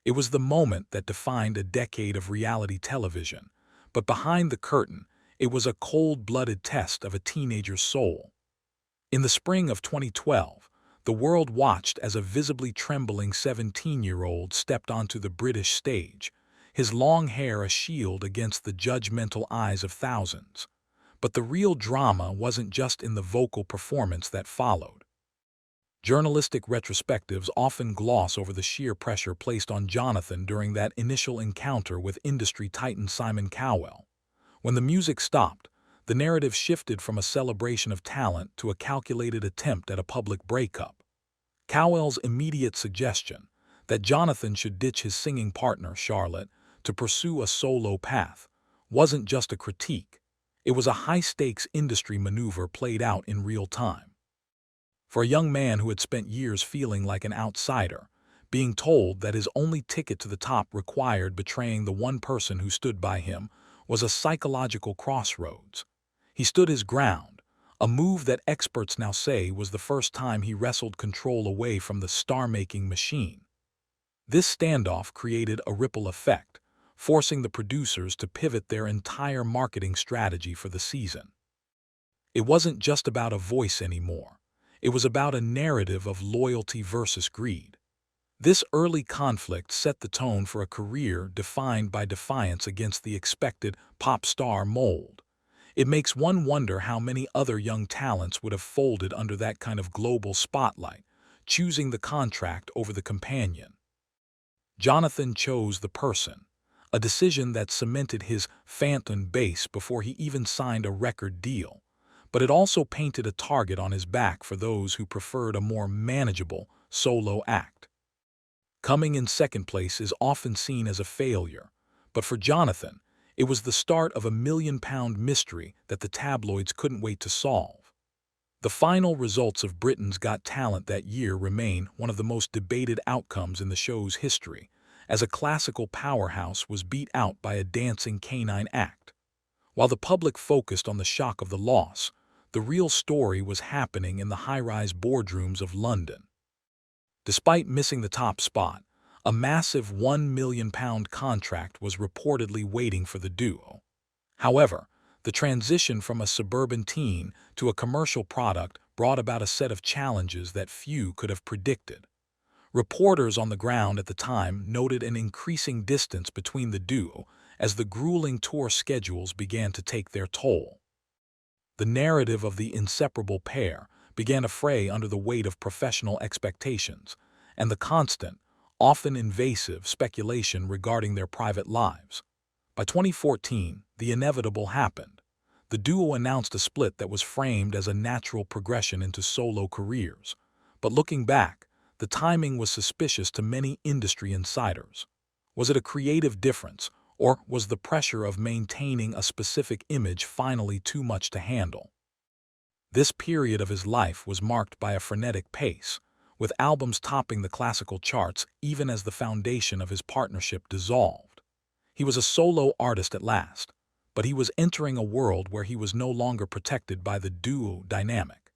It was the moment that defined a decade of reality television, but behind the curtain, it was a cold-blooded test of a teenager's soul. In the spring of 2012, the world watched as a visibly trembling 17-year-old stepped onto the British stage, his long hair a shield against the judgmental eyes of thousands. But the real drama wasn't just in the vocal performance that followed. Journalistic retrospectives often gloss over the sheer pressure placed on Jonathan during that initial encounter with industry titan Simon Cowell. When the music stopped, the narrative shifted from a celebration of talent to a calculated attempt at a public breakup. Cowell's immediate suggestion that Jonathan should ditch his singing partner, Charlotte, to pursue a solo path wasn't just a critique. It was a high-stakes industry maneuver played out in real time. For a young man who had spent years feeling like an outsider, being told that his only ticket to the top required betraying the one person who stood by him was a psychological crossroads. He stood his ground, a move that experts now say was the first time he wrestled control away from the star-making machine. This standoff created a ripple effect, forcing the producers to pivot their entire marketing strategy for the season. It wasn't just about a voice anymore. It was about a narrative of loyalty versus greed. This early conflict set the tone for a career defined by defiance against the expected pop star mold. It makes one wonder how many other young talents would have folded under that kind of global spotlight, choosing the contract over the companion. Jonathan chose the person, a decision that cemented his phantom base before he even signed a record deal. But it also painted a target on his back for those who preferred a more manageable solo act. Coming in second place is often seen as a failure, but for Jonathan, it was the start of a million-pound mystery that the tabloids couldn't wait to solve. The final results of Britain's Got Talent that year remain one of the most debated outcomes in the show's history, as a classical powerhouse was beat out by a dancing canine act. While the public focused on the shock of the loss, the real story was happening in the high-rise boardrooms of London. Despite missing the top spot, a massive £1 million contract was reportedly waiting for the duo. However, the transition from a suburban teen to a commercial product brought about a set of challenges that few could have predicted. Reporters on the ground at the time noted an increasing distance between the duo as the grueling tour schedules began to take their toll. The narrative of the inseparable pair began to fray under the weight of professional expectations and the constant, often invasive speculation regarding their private lives. By 2014, the inevitable happened. The duo announced a split that was framed as a natural progression into solo careers. But looking back, the timing was suspicious to many industry insiders. Was it a creative difference, or was the pressure of maintaining a specific image finally too much to handle? This period of his life was marked by a frenetic pace, with albums topping the classical charts even as the foundation of his partnership dissolved. He was a solo artist at last, but he was entering a world where he was no longer protected by the duo dynamic.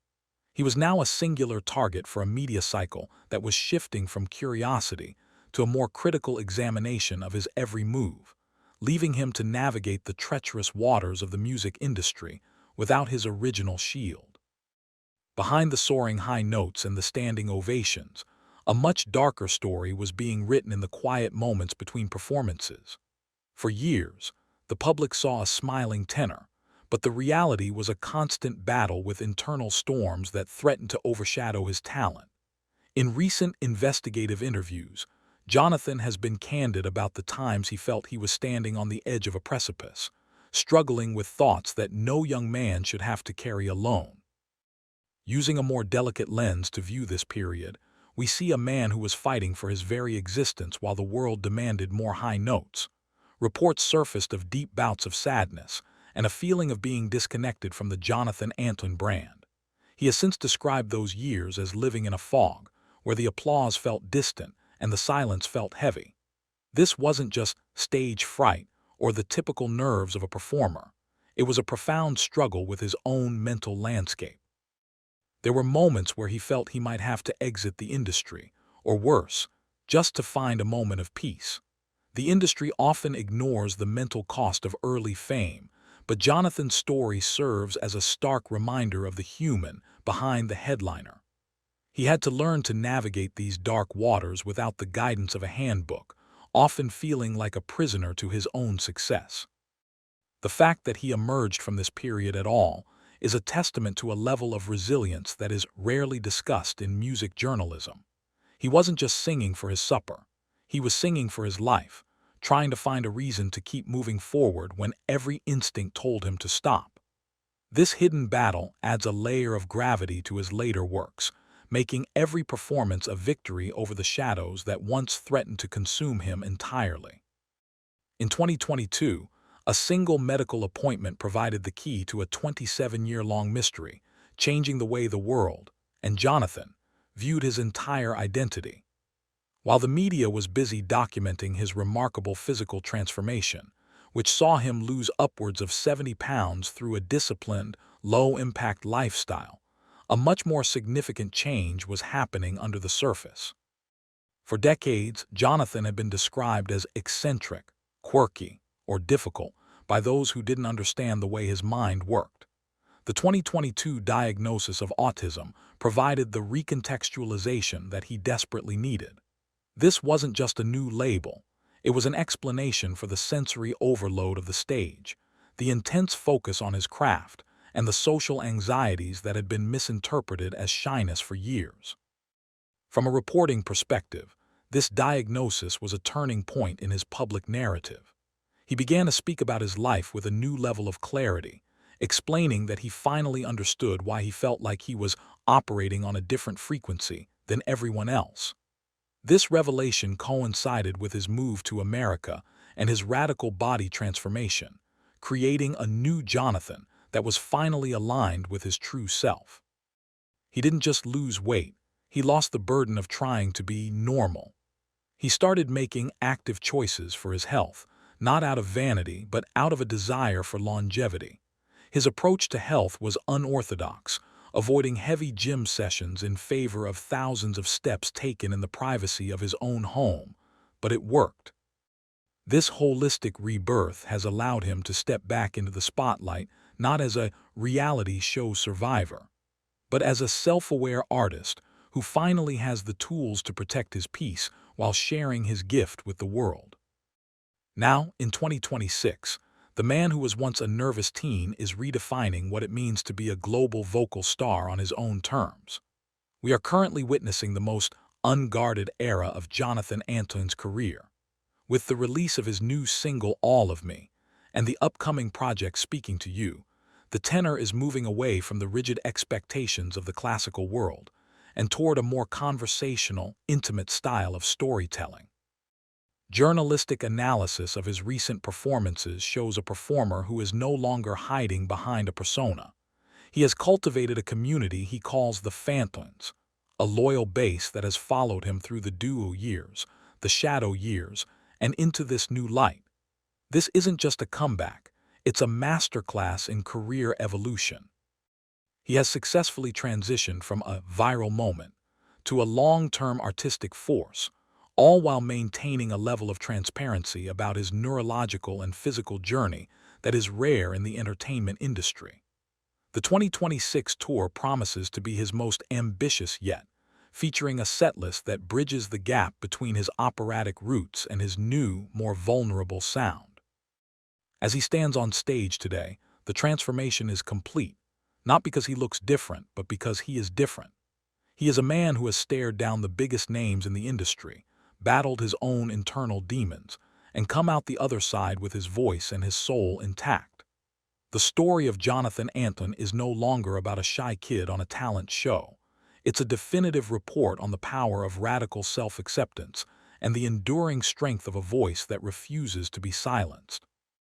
He was now a singular target for a media cycle that was shifting from curiosity to a more critical examination of his every move, leaving him to navigate the treacherous waters of the music industry without his original shield. Behind the soaring high notes and the standing ovations, a much darker story was being written in the quiet moments between performances. For years, the public saw a smiling tenor, but the reality was a constant battle with internal storms that threatened to overshadow his talent. In recent investigative interviews, Jonathan has been candid about the times he felt he was standing on the edge of a precipice, struggling with thoughts that no young man should have to carry alone. Using a more delicate lens to view this period, we see a man who was fighting for his very existence while the world demanded more high notes. Reports surfaced of deep bouts of sadness and a feeling of being disconnected from the Jonathan Antoine brand. He has since described those years as living in a fog, where the applause felt distant and the silence felt heavy. This wasn't just stage fright or the typical nerves of a performer. It was a profound struggle with his own mental landscape. There were moments where he felt he might have to exit the industry, or worse, just to find a moment of peace. The industry often ignores the mental cost of early fame, but Jonathan's story serves as a stark reminder of the human behind the headliner. He had to learn to navigate these dark waters without the guidance of a handbook, often feeling like a prisoner to his own success. The fact that he emerged from this period at all is a testament to a level of resilience that is rarely discussed in music journalism. He wasn't just singing for his supper. He was singing for his life, trying to find a reason to keep moving forward when every instinct told him to stop. This hidden battle adds a layer of gravity to his later works, making every performance a victory over the shadows that once threatened to consume him entirely. In 2022, a single medical appointment provided the key to a 27-year-long mystery, changing the way the world, and Jonathan, viewed his entire identity. While the media was busy documenting his remarkable physical transformation, which saw him lose upwards of 70 pounds through a disciplined, low-impact lifestyle, a much more significant change was happening under the surface. For decades, Jonathan had been described as eccentric, quirky, or difficult by those who didn't understand the way his mind worked. The 2022 diagnosis of autism provided the recontextualization that he desperately needed. This wasn't just a new label, it was an explanation for the sensory overload of the stage, the intense focus on his craft, and the social anxieties that had been misinterpreted as shyness for years. From a reporting perspective, this diagnosis was a turning point in his public narrative. He began to speak about his life with a new level of clarity, explaining that he finally understood why he felt like he was operating on a different frequency than everyone else. This revelation coincided with his move to America and his radical body transformation, creating a new Jonathan that was finally aligned with his true self. He didn't just lose weight, he lost the burden of trying to be normal. He started making active choices for his health, not out of vanity but out of a desire for longevity. His approach to health was unorthodox, avoiding heavy gym sessions in favor of thousands of steps taken in the privacy of his own home, but it worked. This holistic rebirth has allowed him to step back into the spotlight not as a reality show survivor, but as a self-aware artist who finally has the tools to protect his peace while sharing his gift with the world. Now, in 2026, the man who was once a nervous teen is redefining what it means to be a global vocal star on his own terms. We are currently witnessing the most unguarded era of Jonathan Antoine's career. With the release of his new single All of Me and the upcoming project Speaking to You, the tenor is moving away from the rigid expectations of the classical world and toward a more conversational, intimate style of storytelling. Journalistic analysis of his recent performances shows a performer who is no longer hiding behind a persona. He has cultivated a community he calls the Phantoms, a loyal base that has followed him through the duo years, the shadow years, and into this new light. This isn't just a comeback, it's a masterclass in career evolution. He has successfully transitioned from a viral moment to a long-term artistic force, all while maintaining a level of transparency about his neurological and physical journey that is rare in the entertainment industry. The 2026 tour promises to be his most ambitious yet, featuring a setlist that bridges the gap between his operatic roots and his new, more vulnerable sound. As he stands on stage today, the transformation is complete, not because he looks different, but because he is different. He is a man who has stared down the biggest names in the industry, battled his own internal demons, and come out the other side with his voice and his soul intact. The story of Jonathan Antoine is no longer about a shy kid on a talent show. It's a definitive report on the power of radical self-acceptance and the enduring strength of a voice that refuses to be silenced.